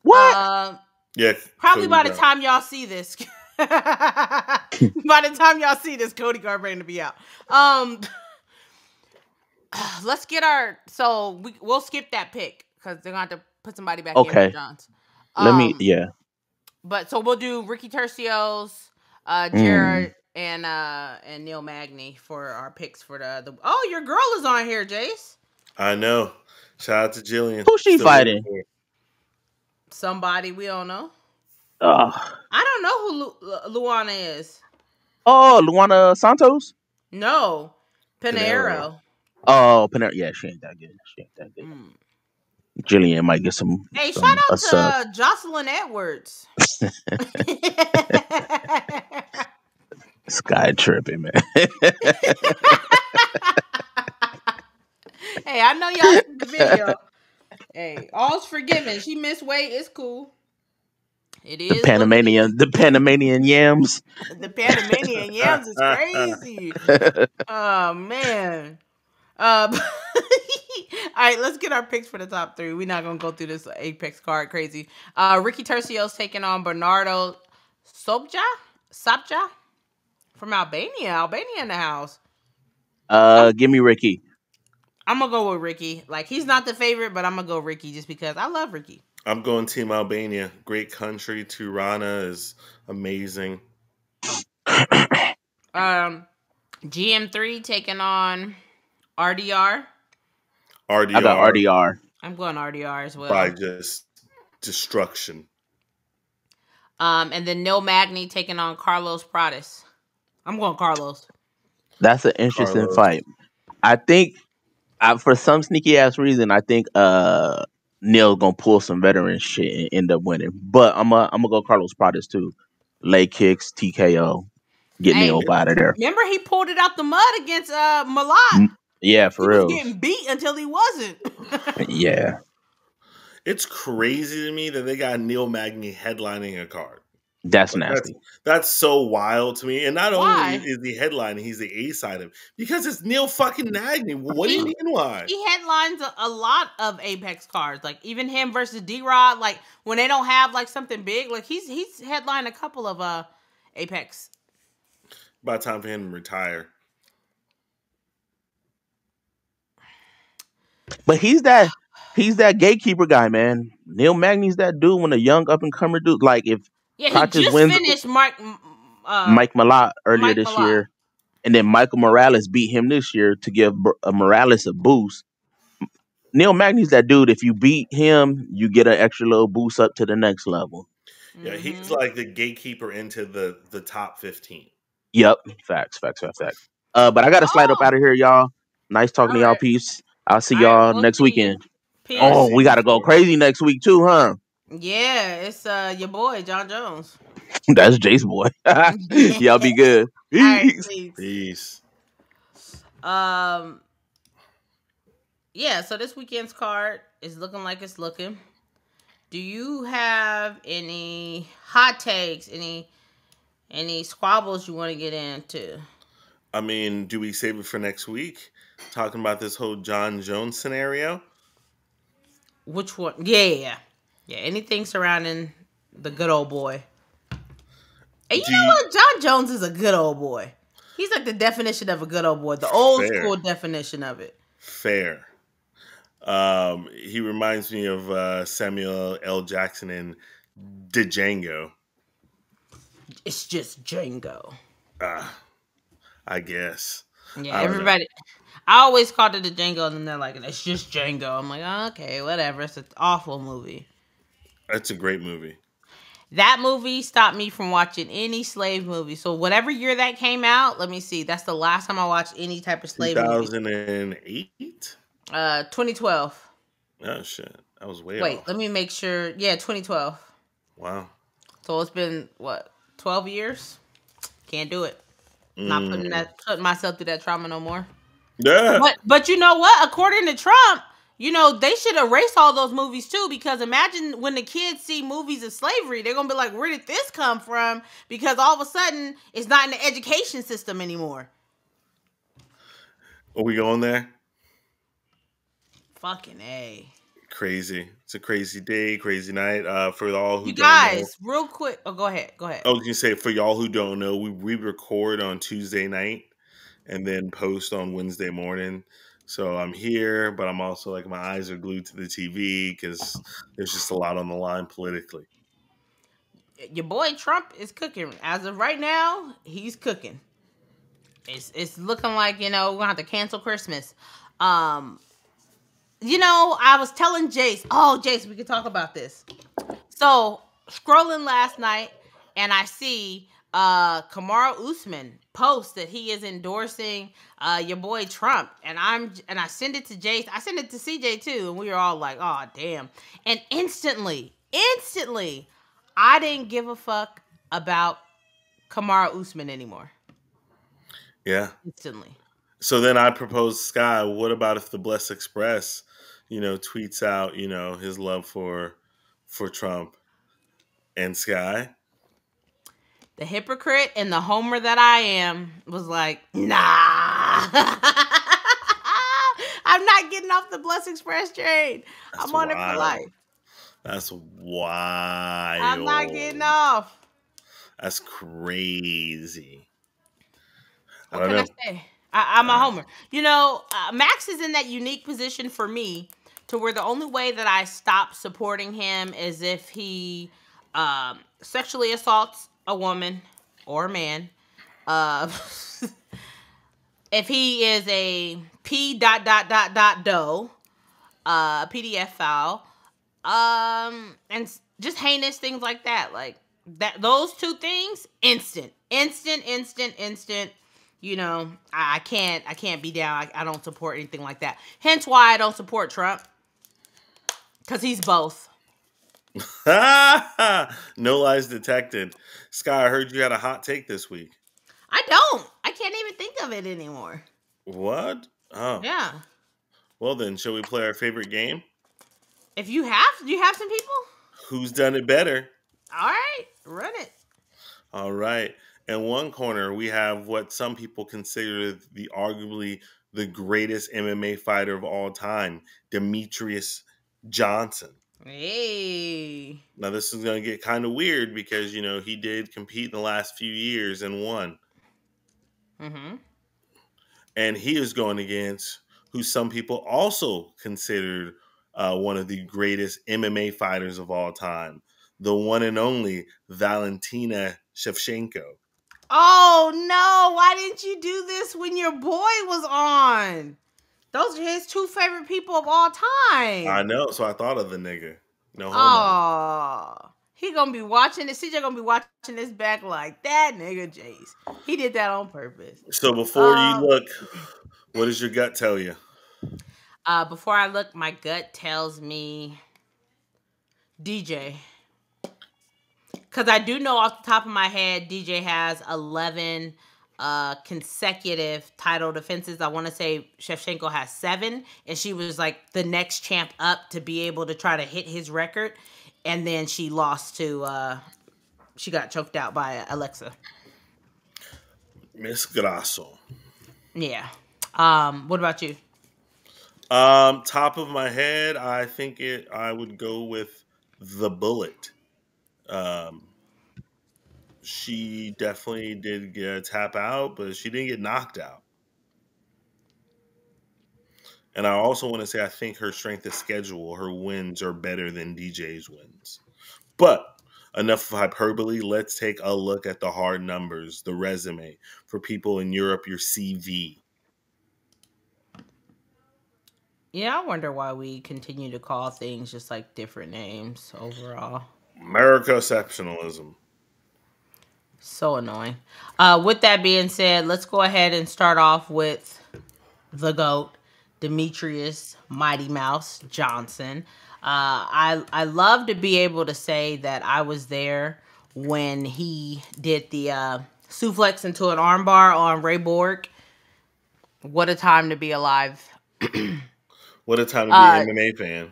Speaker 3: What?
Speaker 2: Yeah.
Speaker 1: Probably by the
Speaker 2: Cody's out.
Speaker 1: time y'all see this. By the time y'all see this, Cody Garbrandt to be out. Let's get our. So we'll skip that pick because they're gonna have to put somebody back in for Johns.
Speaker 3: Let me. Yeah.
Speaker 1: But so we'll do Ricky Tercios, Jared, and Neil Magny for our picks for the. Oh, your girl is on here, Jace.
Speaker 2: I know. Shout out to Jillian.
Speaker 3: Who's she fighting?
Speaker 1: Somebody we don't know.
Speaker 3: I
Speaker 1: don't know who Luana is.
Speaker 3: Oh, Luana Santos?
Speaker 1: No. Pinheiro.
Speaker 3: Oh, Pinheiro. Yeah, she ain't that good. Jillian might get some.
Speaker 1: Hey, shout out to Jocelyn Edwards.
Speaker 3: Sky tripping, man.
Speaker 1: Hey, I know y'all seen the video. Hey, all's forgiven. She missed weight. It's cool. It is
Speaker 3: the Panamanian yams.
Speaker 1: The Panamanian yams is crazy. Oh man. All right, let's get our picks for the top three. We're not gonna go through this Apex card crazy. Ricky Tercios taking on Bernardo Sapja from Albania. Albania in the house.
Speaker 3: Give me Ricky.
Speaker 1: I'm gonna go with Ricky. Like, he's not the favorite, but I'm gonna go Ricky just because I love Ricky.
Speaker 2: I'm going Team Albania. Great country. Tirana is amazing.
Speaker 1: GM3 taking on RDR.
Speaker 2: I
Speaker 3: got RDR.
Speaker 1: I'm going RDR as well.
Speaker 2: By just destruction.
Speaker 1: And then Neil Magny taking on Carlos Pratis. I'm going Carlos.
Speaker 3: That's an interesting fight. I think, for some sneaky ass reason, I think Neil's gonna pull some veteran shit and end up winning. But I'm gonna go Carlos Pratis too. Leg kicks, TKO, get Neil out of there.
Speaker 1: Remember, he pulled it out the mud against Malott.
Speaker 3: Yeah, for real.
Speaker 1: He was getting beat until he wasn't.
Speaker 3: Yeah.
Speaker 2: It's crazy to me that they got Neil Magny headlining a card.
Speaker 3: That's nasty.
Speaker 2: That's so wild to me. And not only is he headlining, he's the A side of him. Because it's Neil fucking Magny. What do you mean why?
Speaker 1: He headlines a lot of Apex cards. Like, even him versus D-Rod. Like, when they don't have, like, something big. Like, he's headlined a couple of Apex.
Speaker 2: About time for him to retire.
Speaker 3: But he's that gatekeeper guy, man. Neil Magny's that dude when a young up and comer dude. Like, if
Speaker 1: he just finished Mike
Speaker 3: Malott earlier this year, and then Michael Morales beat him this year to give Morales a boost. Neil Magny's that dude. If you beat him, you get an extra little boost up to the next level.
Speaker 2: Yeah, he's like the gatekeeper into the top 15.
Speaker 3: Yep, facts. But I got to slide up out of here, y'all. Nice talking to y'all. Peace. I'll see y'all next weekend.
Speaker 1: Peace.
Speaker 3: Oh, we got to go crazy next week too, huh?
Speaker 1: Yeah, it's your boy John Jones.
Speaker 3: That's Jace boy. Y'all be good. Peace.
Speaker 1: Right,
Speaker 2: peace.
Speaker 1: Yeah, so this weekend's card is looking like it's looking. Do you have any hot takes, any squabbles you want to get into?
Speaker 2: I mean, do we save it for next week? Talking about this whole John Jones scenario?
Speaker 1: Which one? Yeah. Anything surrounding the good old boy. And you know what? John Jones is a good old boy. He's like the definition of a good old boy. The old school definition of it.
Speaker 2: Fair. He reminds me of Samuel L. Jackson in Django.
Speaker 1: It's just Django.
Speaker 2: I guess.
Speaker 1: Yeah, everybody. I always called it a Django, and they're like, it's just Django. I'm like, oh, okay, whatever. It's an awful movie.
Speaker 2: It's a great movie.
Speaker 1: That movie stopped me from watching any slave movie. So whatever year that came out, let me see. That's the last time I watched any type of slave movie.
Speaker 2: 2008?
Speaker 1: 2012.
Speaker 2: Oh, shit. I was way off.
Speaker 1: Wait, let me make sure. Yeah, 2012.
Speaker 2: Wow.
Speaker 1: So it's been what, 12 years? Can't do it. Not putting myself through that trauma no more.
Speaker 2: Yeah.
Speaker 1: But you know what? According to Trump, they should erase all those movies too, because imagine when the kids see movies of slavery, they're gonna be like, where did this come from? Because all of a sudden it's not in the education system anymore.
Speaker 2: Are we going there?
Speaker 1: Fucking A.
Speaker 2: Crazy. It's a crazy day, crazy night. For all who
Speaker 1: You
Speaker 2: don't know.
Speaker 1: guys, real quick. Oh, go ahead.
Speaker 2: I was gonna say, for y'all who don't know, we record on Tuesday night and then post on Wednesday morning. So I'm here, but I'm also like, my eyes are glued to the TV because there's just a lot on the line politically.
Speaker 1: Your boy Trump is cooking. As of right now, he's cooking. It's looking like, we're gonna have to cancel Christmas. I was telling Jace, Jace, we can talk about this. So, scrolling last night, and I see Kamaru Usman post that he is endorsing your boy Trump, and I send it to Jace. I send it to CJ too, and we were all like, "Oh, damn!" And instantly, I didn't give a fuck about Kamaru Usman anymore.
Speaker 2: Yeah.
Speaker 1: Instantly.
Speaker 2: So then I proposed, Sky, what about if the Bless Express, tweets out, his love for Trump, and Sky?
Speaker 1: The hypocrite and the homer that I am was like, nah. I'm not getting off the Bless Express train. I'm on it for life.
Speaker 2: That's wild.
Speaker 1: I'm not getting off.
Speaker 2: That's crazy.
Speaker 1: What can I say? I'm a homer. Max is in that unique position for me to where the only way that I stop supporting him is if he sexually assaults a woman or a man. If he is a P.do PDF file, and just heinous things like that. Like that, those two things, instant. I can't be down. I don't support anything like that. Hence why I don't support Trump, because he's both.
Speaker 2: No lies detected. Sky, I heard you had a hot take this week.
Speaker 1: I don't. I can't even think of it anymore.
Speaker 2: What? Oh.
Speaker 1: Yeah.
Speaker 2: Well then, shall we play our favorite game?
Speaker 1: If you have, do you have some people?
Speaker 2: Who's done it better?
Speaker 1: All right, run it.
Speaker 2: All right. In one corner, we have what some people consider arguably the greatest MMA fighter of all time, Demetrius Johnson.
Speaker 1: Hey.
Speaker 2: Now, this is going to get kind of weird because, he did compete in the last few years and won.
Speaker 1: Mm-hmm.
Speaker 2: And he is going against who some people also considered one of the greatest MMA fighters of all time, the one and only Valentina Shevchenko.
Speaker 1: Oh, no. Why didn't you do this when your boy was on? Those are his two favorite people of all time.
Speaker 2: I know. So I thought of the nigga. No homo.
Speaker 1: Oh, he going to be watching this. CJ going to be watching this back like, that nigga Jace. He did that on purpose.
Speaker 2: So before you look, what does your gut tell you?
Speaker 1: Before I look, my gut tells me DJ. Because I do know off the top of my head, DJ has 11 consecutive title defenses. I want to say Shevchenko has 7. And she was like the next champ up to be able to try to hit his record. And then she lost to, she got choked out by Alexa.
Speaker 2: Miss Grasso.
Speaker 1: Yeah. What about you?
Speaker 2: Top of my head, I think I would go with the Bullet. She definitely did get a tap out, but she didn't get knocked out. And I also want to say I think her strength of schedule, her wins are better than DJ's wins. But enough of hyperbole. Let's take a look at the hard numbers, the resume. For people in Europe, your CV.
Speaker 1: Yeah, I wonder why we continue to call things just like different names overall.
Speaker 2: America exceptionalism.
Speaker 1: So annoying. With that being said, let's go ahead and start off with the GOAT, Demetrius Mighty Mouse Johnson. I love to be able to say that I was there when he did the suplex into an armbar on Ray Borg. What a time to be alive.
Speaker 2: What a time to be an MMA fan.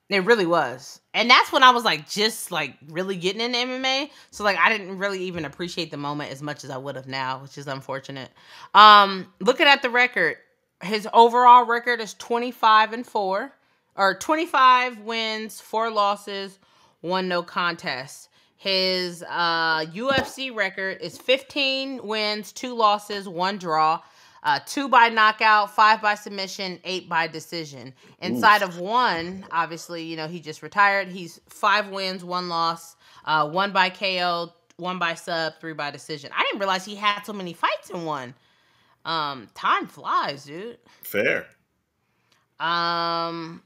Speaker 1: It really was. And that's when I was like, just like really getting into MMA. So like, I didn't really even appreciate the moment as much as I would have now, which is unfortunate. Looking at the record, his overall record is 25-4, or 25 wins, 4 losses, 1 no contest. His UFC record is 15 wins, 2 losses, 1 draw. 2 by knockout, 5 by submission, 8 by decision. Inside of 1, obviously, you know, he just retired. He's 5 wins, 1 loss, 1 by KO, 1 by sub, 3 by decision. I didn't realize he had so many fights in one. Time flies, dude.
Speaker 2: Fair.
Speaker 1: Some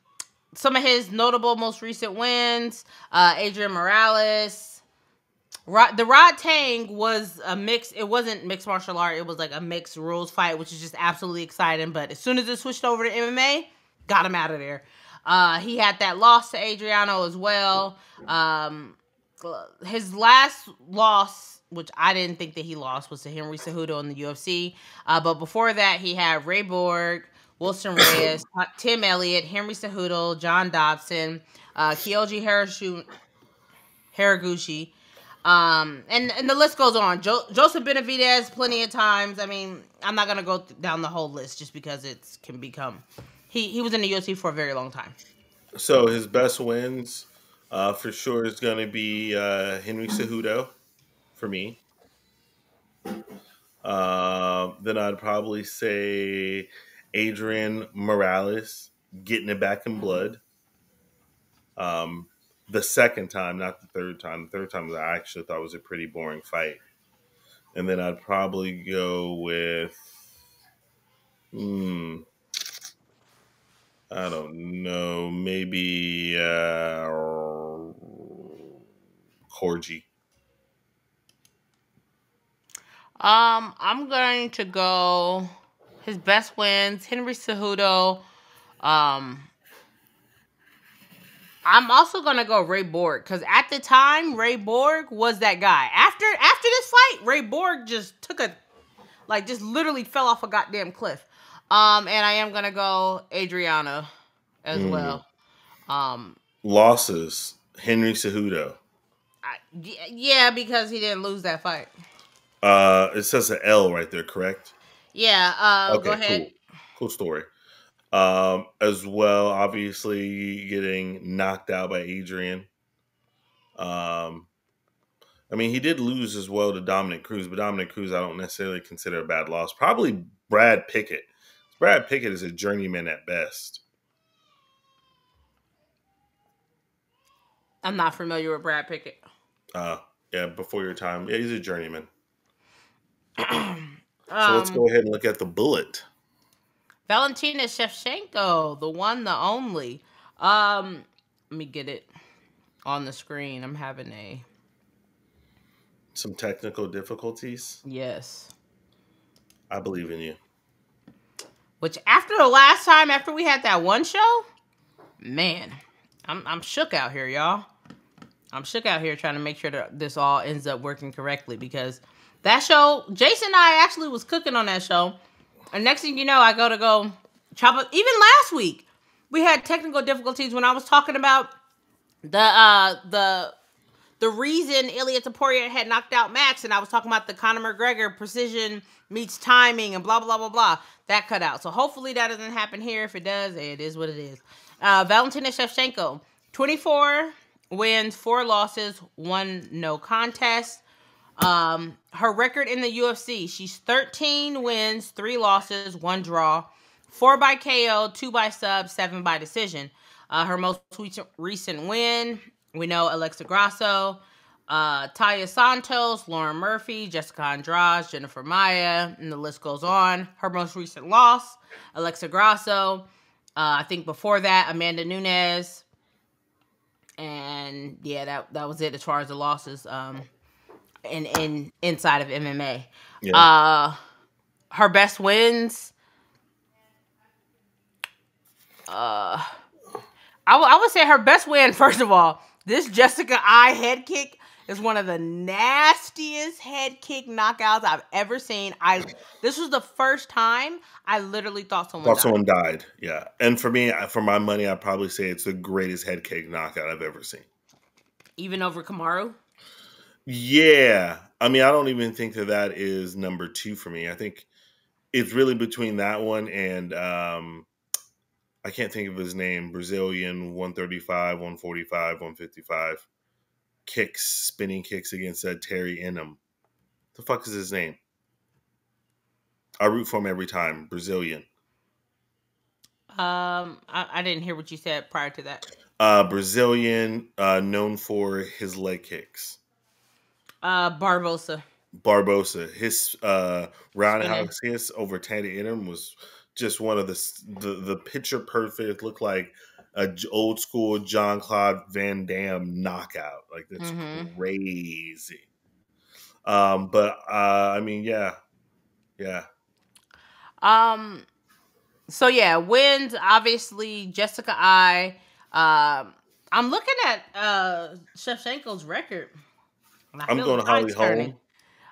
Speaker 1: of his notable most recent wins, Adrian Morales. The Rod Tang was a mix. It wasn't mixed martial art. It was like a mixed rules fight, which is just absolutely exciting. But as soon as it switched over to MMA, got him out of there. He had that loss to Adriano as well. His last loss, which I didn't think that he lost, was to Henry Cejudo in the UFC. But before that, he had Ray Borg, Wilson Reyes, Tim Elliott, Henry Cejudo, John Dobson, Kyoji Haraguchi. And the list goes on. Joseph Benavidez, plenty of times. I mean, I'm not gonna go down the whole list just because it can become. He was in the UFC for a very long time.
Speaker 2: So his best wins, for sure, is gonna be Henry Cejudo, for me. Then I'd probably say Adrian Morales, getting it back in blood. The second time, not the third time. The third time I actually thought was a pretty boring fight. And then I'd probably go with, I don't know, maybe Corgi.
Speaker 1: I'm going to go his best wins, Henry Cejudo. I'm also gonna go Ray Borg because at the time Ray Borg was that guy. After this fight, Ray Borg just just literally fell off a goddamn cliff. And I am gonna go Adriano as well.
Speaker 2: Losses, Henry Cejudo.
Speaker 1: Yeah, because he didn't lose that fight.
Speaker 2: It says an L right there, correct?
Speaker 1: Yeah.
Speaker 2: Okay,
Speaker 1: go ahead.
Speaker 2: Cool story. As well, obviously getting knocked out by Adrian. I mean, he did lose as well to Dominic Cruz, but Dominic Cruz I don't necessarily consider a bad loss. Probably Brad Pickett. Brad Pickett is a journeyman at best.
Speaker 1: I'm not familiar with Brad Pickett.
Speaker 2: Yeah, before your time. Yeah, he's a journeyman. So let's go ahead and look at the bullet.
Speaker 1: Valentina Shevchenko, the one, the only. Let me get it on the screen. I'm having
Speaker 2: some technical difficulties.
Speaker 1: Yes.
Speaker 2: I believe in you.
Speaker 1: Which after the last time, after we had that one show, man, I'm shook out here, y'all. I'm shook out here trying to make sure that this all ends up working correctly because that show, Jason and I actually was cooking on that show. And next thing you know, I go chop up. Even last week, we had technical difficulties when I was talking about the reason Ilya Taporia had knocked out Max, and I was talking about the Conor McGregor precision meets timing and blah, blah, blah, blah. That cut out. So hopefully that doesn't happen here. If it does, it is what it is. Valentina Shevchenko, 24 wins, 4 losses, 1 no contest. Her record in the UFC, she's 13 wins, 3 losses, 1 draw, 4 by KO, 2 by sub, 7 by decision. Her most recent win, we know Alexa Grasso, Talia Santos, Lauren Murphy, Jessica Andrade, Jennifer Maia, and the list goes on. Her most recent loss, Alexa Grasso. I think before that, Amanda Nunes. And yeah, that was it as far as the losses. In inside of MMA. Yeah. Her best wins. I I would say her best win, first of all, this Jessica I head kick is one of the nastiest head kick knockouts I've ever seen. This was the first time I literally thought someone
Speaker 2: died. Yeah. And for me, for my money, I'd probably say it's the greatest head kick knockout I've ever seen.
Speaker 1: Even over Kamaru?
Speaker 2: Yeah. I mean, I don't even think that is number 2 for me. I think it's really between that one and I can't think of his name. Brazilian 135, 145, 155 spinning kicks against Terry Inham. The fuck is his name? I root for him every time. Brazilian.
Speaker 1: I didn't hear what you said prior to that.
Speaker 2: Brazilian, known for his leg kicks.
Speaker 1: Barbosa.
Speaker 2: His roundhouse hits over Terry Inham was just one of the picture perfect. Looked like a old school Jean-Claude Van Damme knockout. Like that's crazy. But I mean, yeah.
Speaker 1: So yeah, wins obviously Jessica I. I'm looking at Shevchenko's record.
Speaker 2: I'm going to Holly Holm.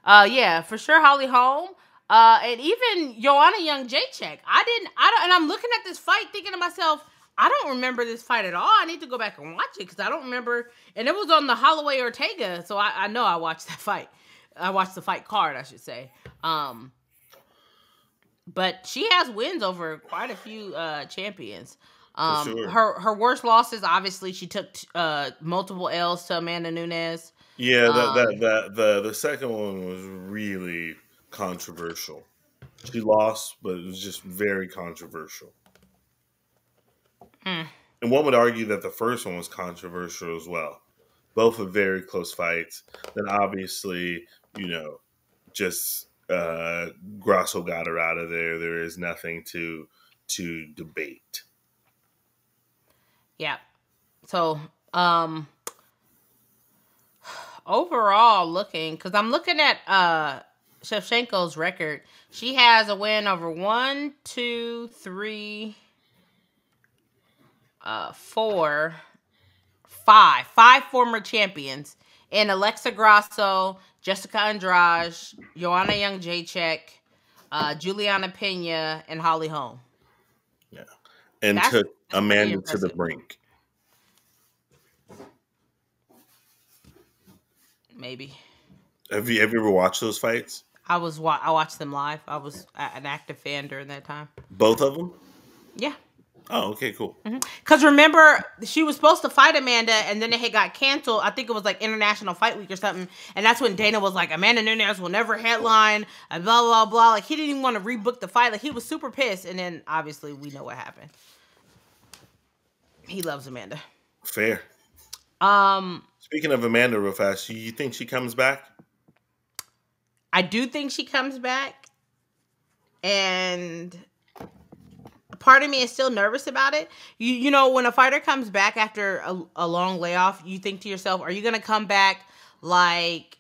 Speaker 1: Yeah, for sure, Holly Holm. And even Joanna Jędrzejczyk. And I'm looking at this fight thinking to myself, I don't remember this fight at all. I need to go back and watch it because I don't remember. And it was on the Holloway Ortega, so I know I watched that fight. I watched the fight card, I should say. But she has wins over quite a few champions. Sure. Her worst losses, obviously, she took multiple L's to Amanda Nunes.
Speaker 2: Yeah, the second one was really controversial. She lost, but it was just very controversial. And one would argue that the first one was controversial as well. Both are very close fights. Then obviously, just Grasso got her out of there. There is nothing to debate.
Speaker 1: Yeah. So, overall looking, because I'm looking at Shevchenko's record, she has a win over 1, 2, 3, 4, 5 former champions in Alexa Grasso, Jessica Andrade, Joanna Jędrzejczyk, Juliana Pena, and Holly Holm.
Speaker 2: Yeah. And took Amanda to the brink.
Speaker 1: Maybe.
Speaker 2: Have you ever watched those fights?
Speaker 1: I watched them live. I was an active fan during that time.
Speaker 2: Both of them?
Speaker 1: Yeah.
Speaker 2: Oh, okay, cool.
Speaker 1: Because remember, she was supposed to fight Amanda, and then it got canceled. I think it was like International Fight Week or something. And that's when Dana was like, Amanda Nunes will never headline, and blah, blah, blah. Like, he didn't even want to rebook the fight. Like, he was super pissed. And then, obviously, we know what happened. He loves Amanda.
Speaker 2: Fair. Speaking of Amanda real fast, you think she comes back?
Speaker 1: I do think she comes back. And part of me is still nervous about it. You know, when a fighter comes back after a long layoff, you think to yourself, are you going to come back like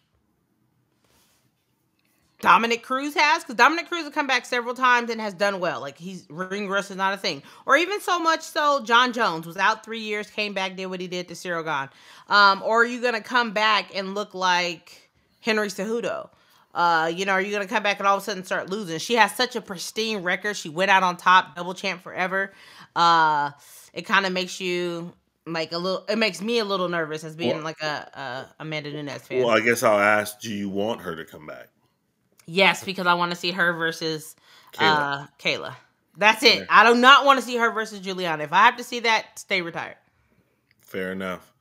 Speaker 1: Dominic Cruz has? Because Dominic Cruz has come back several times and has done well. Like, ring rust is not a thing. Or even so much so, John Jones was out 3 years, came back, did what he did to Cyril Gane. Or are you going to come back and look like Henry Cejudo? Are you going to come back and all of a sudden start losing? She has such a pristine record. She went out on top, double champ forever. It kind of makes you like it makes me a little nervous as being like a Amanda Nunes fan.
Speaker 2: Well, I guess I'll ask, do you want her to come back?
Speaker 1: Yes, because I want to see her versus Kayla. That's it. I do not want to see her versus Juliana. If I have to see that, stay retired.
Speaker 2: Fair enough.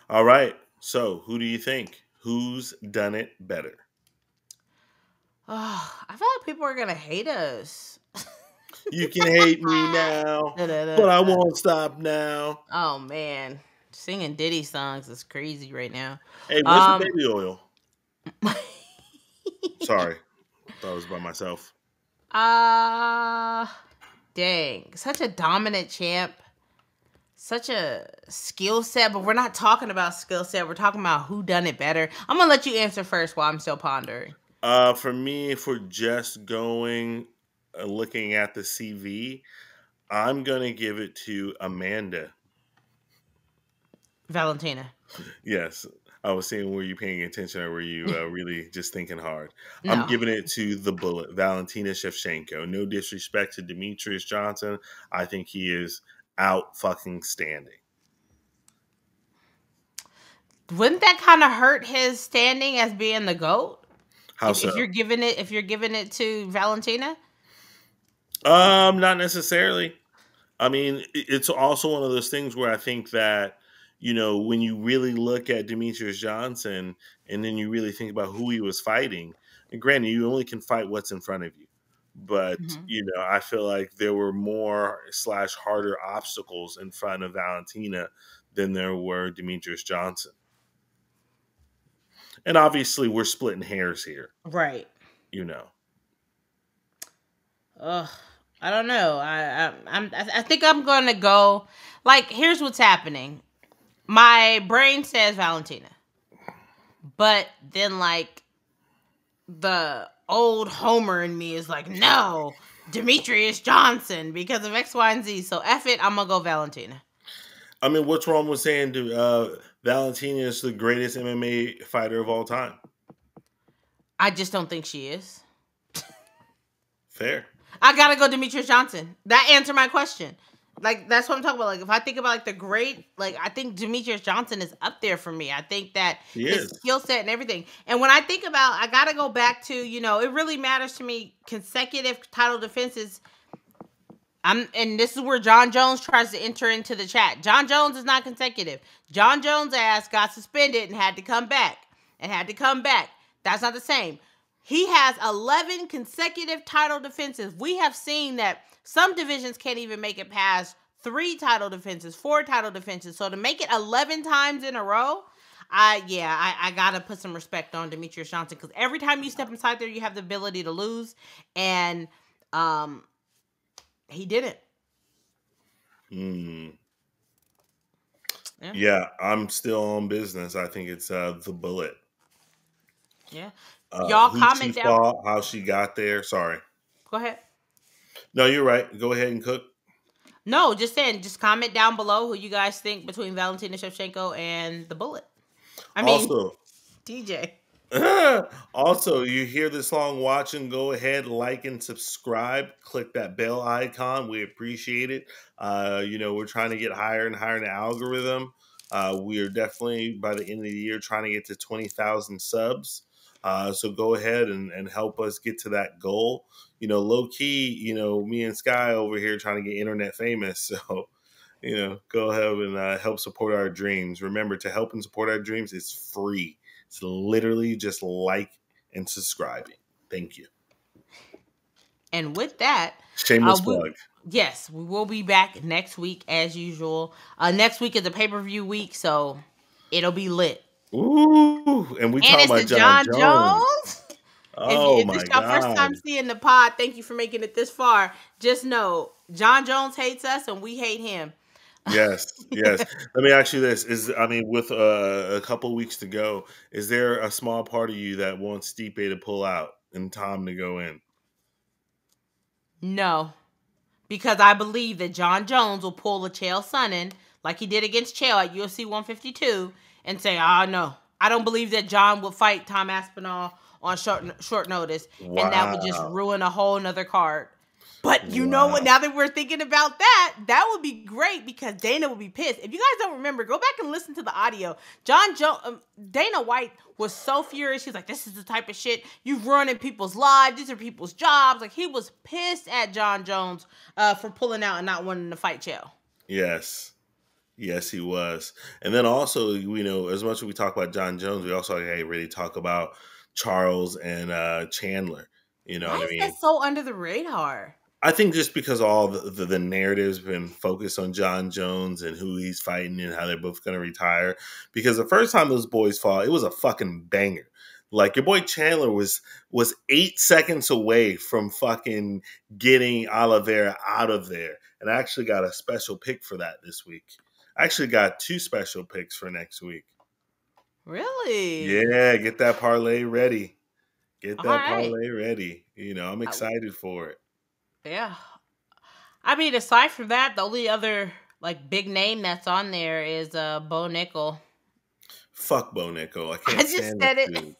Speaker 2: All right. So, who do you think? Who's done it better?
Speaker 1: Oh, I feel like people are going to hate us.
Speaker 2: You can hate me now, but I won't stop now.
Speaker 1: Oh, man. Singing Diddy songs is crazy right now.
Speaker 2: Hey, where's the baby oil? Sorry. Thought I was by myself.
Speaker 1: Dang. Such a dominant champ. Such a skill set, but we're not talking about skill set. We're talking about who done it better. I'm going to let you answer first while I'm still pondering.
Speaker 2: For me, if we're just going, looking at the CV, I'm going to give it to Amanda.
Speaker 1: Valentina.
Speaker 2: Yes. I was saying, were you paying attention or were you really just thinking hard? I'm
Speaker 1: No.
Speaker 2: giving it to the Bullet, Valentina Shevchenko. No disrespect to Demetrius Johnson. I think he is out fucking standing.
Speaker 1: Wouldn't that kind of hurt his standing as being the GOAT?
Speaker 2: How so?
Speaker 1: If you're giving it to Valentina?
Speaker 2: Not necessarily. I mean, it's also one of those things where I think that, when you really look at Demetrius Johnson and then you really think about who he was fighting, and granted, you only can fight what's in front of you. But,
Speaker 1: Mm-hmm.
Speaker 2: I feel like there were more / harder obstacles in front of Valentina than there were Demetrius Johnson. And obviously, we're splitting hairs here.
Speaker 1: Right. Ugh. I don't know. I think I'm gonna go. Like, here's what's happening. My brain says Valentina, but then like the old Homer in me is like, no, Demetrius Johnson because of X, Y, and Z. So F it. I'm gonna go Valentina.
Speaker 2: I mean, what's wrong with saying Valentina is the greatest MMA fighter of all time?
Speaker 1: I just don't think she is.
Speaker 2: Fair.
Speaker 1: I gotta go Demetrius Johnson. That answered my question. Like, that's what I'm talking about. Like, if I think about like the great, like, I think Demetrius Johnson is up there for me. I think that his skill set and everything. And when I think about, I gotta go back to, it really matters to me, consecutive title defenses. And this is where John Jones tries to enter into the chat. John Jones is not consecutive. John Jones' ass got suspended and had to come back. That's not the same. He has 11 consecutive title defenses. We have seen that some divisions can't even make it past 3 title defenses, 4 title defenses. So to make it 11 times in a row, I gotta put some respect on Demetrius Johnson, because every time you step inside there, you have the ability to lose, and he didn't.
Speaker 2: Yeah, I'm still on business. I think it's the Bullet.
Speaker 1: Yeah. Y'all comment down.
Speaker 2: How she got there. Sorry.
Speaker 1: Go ahead.
Speaker 2: No, you're right. Go ahead and cook.
Speaker 1: No, just saying. Just comment down below who you guys think between Valentina Shevchenko and the Bullet. I mean,
Speaker 2: also,
Speaker 1: DJ.
Speaker 2: Also, you hear this long watching, go ahead, like and subscribe. Click that bell icon. We appreciate it. We're trying to get higher and higher in the algorithm. We are definitely, by the end of the year, trying to get to 20,000 subs. So go ahead and help us get to that goal. Low key, me and Sky over here trying to get internet famous. So, go ahead and help support our dreams. Remember, to help and support our dreams is free. It's literally just like and subscribing. Thank you.
Speaker 1: And with that,
Speaker 2: shameless plug.
Speaker 1: Yes, we will be back next week as usual. Next week is a pay-per-view week, so it'll be lit.
Speaker 2: Ooh, and we talking about John Jones. Oh, if this is your first time
Speaker 1: seeing the pod, thank you for making it this far. Just know, John Jones hates us and we hate him.
Speaker 2: Yes. Let me ask you this: with a couple weeks to go, is there a small part of you that wants Stipe to pull out and Tom to go in?
Speaker 1: No, because I believe that John Jones will pull a Chael Sonnen like he did against Chael at UFC 152 and say, "Oh no, I don't believe that John will fight Tom Aspinall on short notice," and that would just ruin a whole nother card. But you know what? Now that we're thinking about that would be great, because Dana would be pissed. If you guys don't remember, go back and listen to the audio. Dana White was so furious. He's like, "This is the type of shit you ruining people's lives. These are people's jobs." Like, he was pissed at John Jones for pulling out and not wanting to fight Chael.
Speaker 2: Yes, he was. And then also, as much as we talk about John Jones, we also really talk about Charles and Chandler. Why
Speaker 1: what I mean? Is that so under the radar?
Speaker 2: I think just because all the narrative's been focused on John Jones and who he's fighting and how they're both going to retire. Because the first time those boys fought, it was a fucking banger. Like, your boy Chandler was 8 seconds away from fucking getting Oliveira out of there. And I actually got a special pick for that this week. I actually got 2 special picks for next week.
Speaker 1: Really?
Speaker 2: Yeah, get that parlay ready. Parlay ready. I'm excited for it.
Speaker 1: Yeah. I mean, aside from that, the only other like big name that's on there is Bo Nickel.
Speaker 2: Fuck Bo Nickel. I
Speaker 1: I
Speaker 2: can't
Speaker 1: just
Speaker 2: stand
Speaker 1: said
Speaker 2: this
Speaker 1: it.
Speaker 2: dude.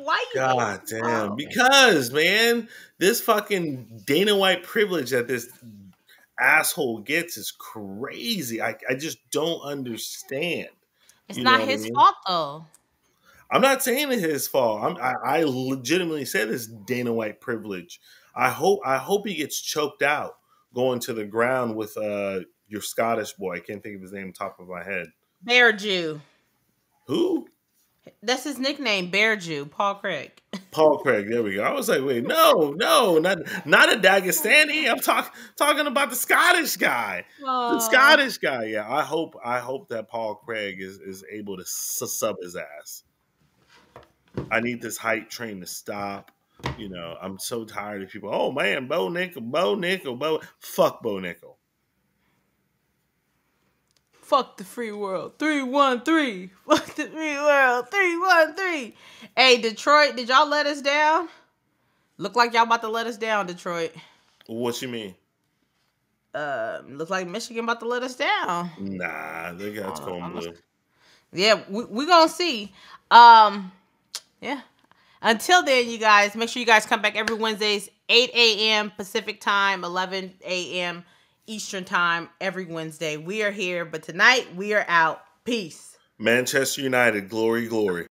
Speaker 1: Why you
Speaker 2: God
Speaker 1: hating
Speaker 2: damn.
Speaker 1: Bo?
Speaker 2: Because, man, this fucking Dana White privilege that this asshole gets is crazy. I just don't understand.
Speaker 1: It's
Speaker 2: You know
Speaker 1: not
Speaker 2: what I
Speaker 1: his
Speaker 2: mean?
Speaker 1: fault though.
Speaker 2: I'm not saying it's his fault. I legitimately said it's Dana White privilege. I hope he gets choked out going to the ground with your Scottish boy. I can't think of his name top of my head.
Speaker 1: Bear Jew.
Speaker 2: Who?
Speaker 1: That's his nickname, Bear Jew, Paul Craig.
Speaker 2: Paul Craig. There we go. I was like, wait, no, not a Dagestani. I'm talking about the Scottish guy. The Scottish guy. Yeah, I hope that Paul Craig is able to sub his ass. I need this hype train to stop. You know, I'm so tired of people. Oh man, Bo Nickel. Fuck Bo Nickel.
Speaker 1: Fuck the free world. 313. Fuck the free world. 313. Hey, Detroit, did y'all let us down? Look like y'all about to let us down, Detroit.
Speaker 2: What you mean?
Speaker 1: Looks like Michigan about to let us down.
Speaker 2: Nah, they got going blue.
Speaker 1: Yeah, we gonna see. Yeah. Until then, you guys, make sure you guys come back every Wednesdays, 8 a.m. Pacific time, 11 a.m. Eastern time, every Wednesday. We are here, but tonight we are out. Peace.
Speaker 2: Manchester United, glory, glory.